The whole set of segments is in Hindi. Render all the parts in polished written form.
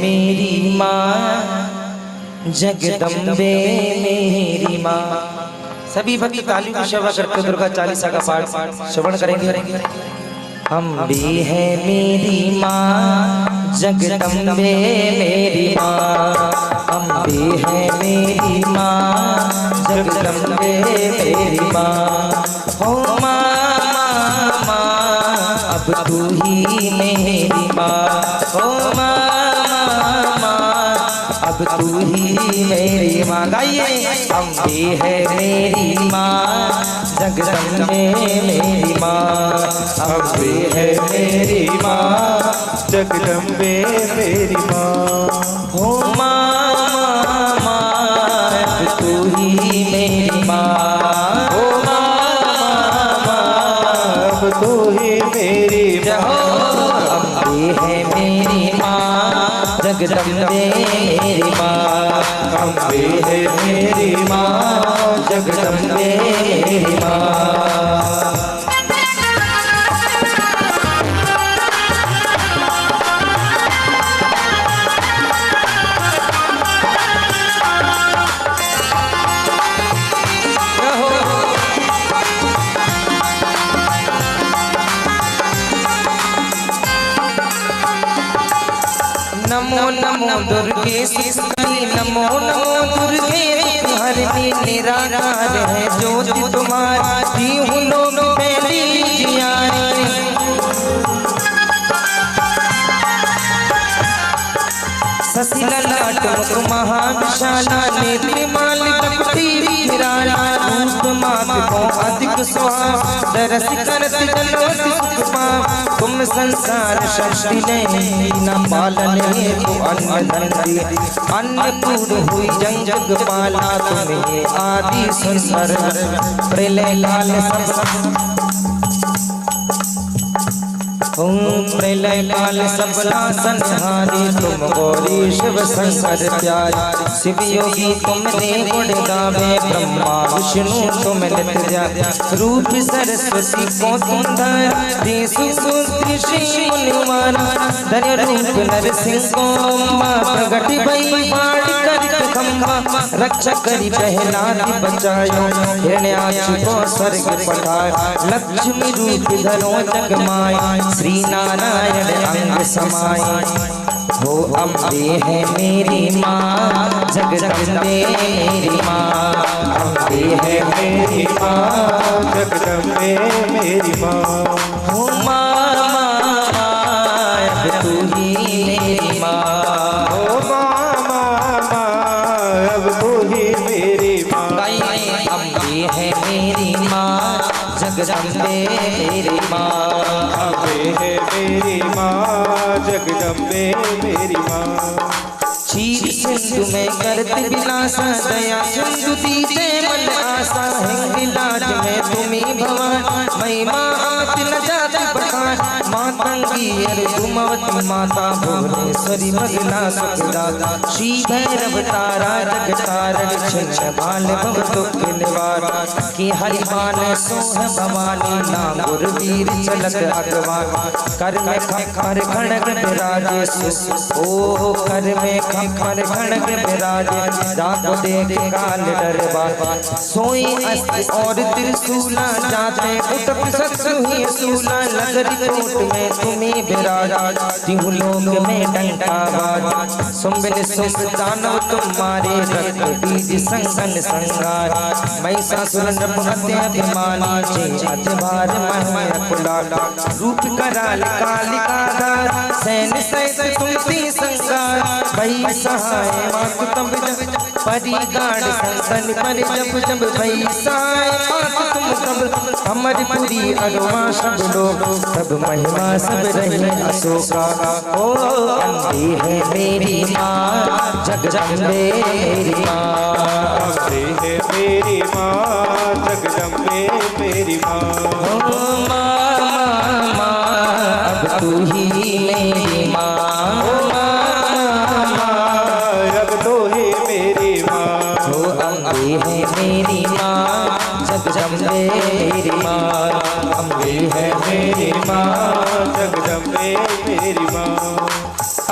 मेरी माँ जगदम्बे मेरी माँ। सभी भक्त ताली की सेवा करते दुर्गा चालीसा का पाठ श्रवण करेंगे। हम भी है मेरी माँ जगदम्बे मेरी माँ, हम भी है मेरी माँ जगदम्बे मेरी माँ। हो माँ माँ अब तू ही मेरी माँ, हो माँ अब तू ही मेरी माँ। गाइए हम भी है मेरी माँ जगदम्बे मेरी माँ, हम भी है मेरी माँ जगदम्बे मेरी माँ। हो माँ अब तू ही मेरी माँ, हो माँ अब तू ही मेरी माँ। हम भी है मेरी माँ जगदम्बे मेरी माँ, हम भी है मेरी माँ जगदम्बे मेरी माँ। नमो नमो दुर्गे सिद्धि, नमो नमो दुर्गे हरनी निराकार है ज्योति तुम्हारी हूँ लोग पहली जियारी। ससिललाट मुख महाविशाला नेत्र माल भक्ति विराला रूप मात को अधिक सुहाव रस करत जलोति सुख पाव। तुम संसार शक्ति ने न पालने को अन्न धन दिए, अन्नपूर्ण हुई जग जग पाला तुम्हें आदि सुंदर प्रलय काल प्रलय काल सबला संहारी। तुम गौरी शिव शंकर प्यारे, शिव योगी तुमने गुण गावे, ब्रह्मा विष्णु तुम नित्य रूप सरस्वती को तुम धरे सुपुत्री श्री मुनिवारा। धर रूप नरसिंह को माँ प्रगट भई बाण कर खंभा, रक्षा करी पहनाती बचायो, हिरण्याक्ष को स्वर्ग पठाए, लक्ष्मी रूप धरो जग माया, श्री नारायण अंग समाये। हो अम्बे है मेरी माँ जगदम्बे मेरी माँ, अम्बे है मेरी माँ जगदम्बे मेरी माँ। हो माँ अब तू ही मेरी माँ, ओ माँ अब तू ही मेरी माँ। अम्बे है मेरी माँ जगदम्बे मेरी माँ, अम्बे है मेरी माँ जगदम्बे मेरी माँ। क्षीर सिंधु में करत विलासा, दया सिंधु दीजे मन आशा, हिंगलाज में तुम्ही भवान, महिमा आत न जात बखान। मातंगी तुमवती माता भुवनेश्वरी मगला सुखदाता, श्री भैरव तारा जग तारण छिन्न बाल भव दुख निवार। की हरिमान सोह भवानी नाम गुरवीर चलत अगवान। कर में खर खड़ग विराजे ओ कर में खर खड़ग विराजे, रात देख काल डरवा सोई अस्त्र और त्रिशूला, जाते उठप शत्रु ही सूला। नगर कोट में तुम्हें विराजा, तिहु लोक में डंका बाज। सुम्बिन सुख दानव तुम्हारे रक्त बीज संगन संगार। महिषासुर नृपहत्या अभिमानी, जे अजभार महमय कुलाला। रूप कराल कालिका धार, सैन सहित तुमती संगार। भई सहाय मातु तब परी गाढ़ संसन पर जब जब भई सहाय मातु तुम तब। हमर पुरी अगवा सब लोग, तब महिमा सब रहे अशोका। ओ अम्बे है मेरी माँ जगदम्बे मेरी माँ, अम्बे है मेरी माँ जगदम्बे मेरी माँ। ओ माँ अब तू ही मेरी माँ, ओ अब तो ही मेरी माँ। हो अम्बे है मेरी माँ जगदम्बे मेरी माँ, अम्बे है मेरी माँ जगदम्बे मेरी माँ।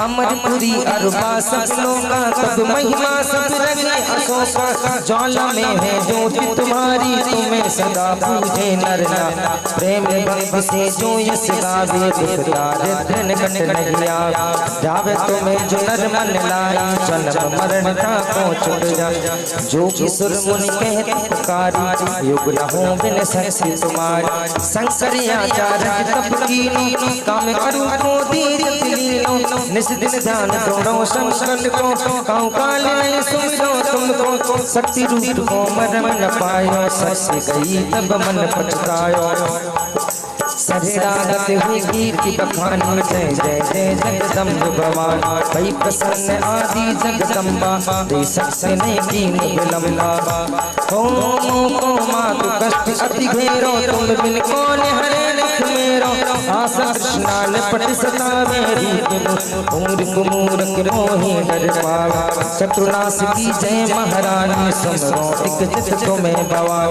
अमर अमरपुरी अरबा सब लोगा तब महिमा सब रंगे अशोका ज्वाला में है ज्योति तुम्हारी तुम्हें सदा पूजे नर नार प्रेम भक्ति से जो यस गावे दुख दारिद्र्य कट नहीं आवे जावे तुम्हें जो नर मन लाई जन्म मरण का को छुट जाए जो किशोर मुनि कहते पुकारी युग न हो बिन शक्ति तुम्हारी शंकर आचार्य तप कीनो काम करूं को दीर लीनो निस दिन ध्यान करो शंकर को काऊ काल नहीं सुमिरो तुमको शक्ति रूप को मरम न पायो सस गई तब मन पछतायो सरिरागत हुई कीर्ति बखानी जय जय जय जगदम्ब भवान भई प्रसन्न आदि जगदम्बा दे सकते नहीं कीन विलंबा को मातु कष्ट अति घेरो तुम बिन कौन हरे रख मेरो आशा कृष्णान पट सतावे मूर्ख मूर्ख मोहि डर पावा शत्रुनाश की जय महारानी सुमरो एक चित तुम्हें भवान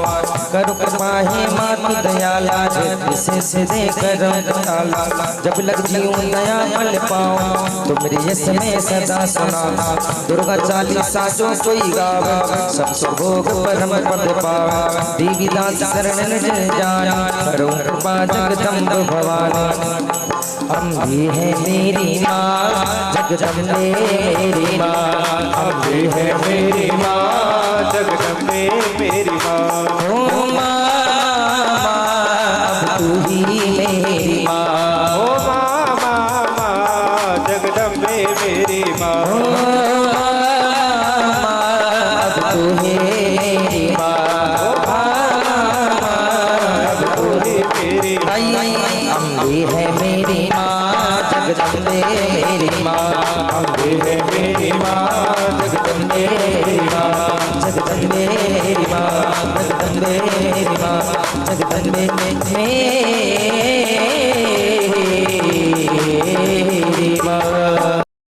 करो कृपा हे मातु दयाला विशेष दे करम ताला जब लग जीऊं नया पल पाओ तुमरी यस में सदा सुना दुर्गा चालीसा जो कोई गावे सब सुभोग परम पद पावे देवीदास शरण जय जान करो कृपा जगदम्ब भवानी अम्बे है मेरी माँ जगदम्बे मेरी माँ अम्बे है मेरी माँ जगदम्बे मेरी माँ ओ माँ अब तू ही मेरी माँ ओ माँ माँ माँ जगदम्बे मेरी माँ अब तू ही मेरी माँ अब तू ही मेरी अम्बे है मेरी माँ जगदम्बे मेरी माँ अम्बे है मेरी माँ जगदम्बे मेरी माँ जगदम्बे मेरी माँ जगदम्बे मेरी माँ जगदम्बे मेरी